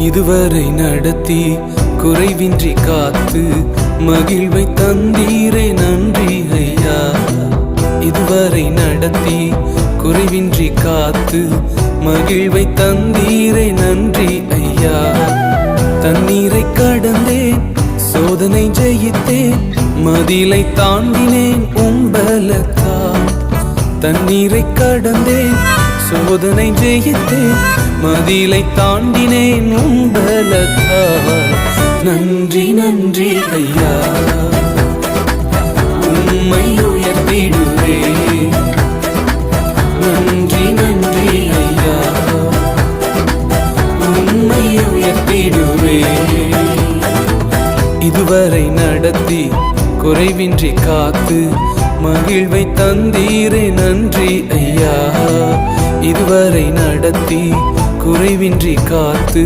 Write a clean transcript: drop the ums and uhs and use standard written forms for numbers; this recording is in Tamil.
இதுவரை நடத்தி குறைவின்றி காத்து மகிழ்வை தந்தீரே நன்றி ஐயா. இதுவரை நடத்தி குறைவின்றி காத்து மகிழ்வை தந்தீரே நன்றி ஐயா. தண்ணீரை கடந்தேன், சோதனை ஜெயித்தேன், மதிலை தாண்டினேன் உம்பலத்தால். தண்ணீரை கடந்தேன், சோதனை ஜெயித்தேன், மதிலை தாண்டினேன் உம்பலத்தால். நன்றி நன்றி ஐயா, உம்மை உயர்த்திடுவேன். நன்றி நன்றி ஐயா, உம்மை உயர்த்திடுவேன். இதுவரை நடத்தி குறைவின்றி காத்து மகிழ்வை தந்தீரே நன்றி ஐயா. இதுவரை நடத்தி குறைவின்றி காத்து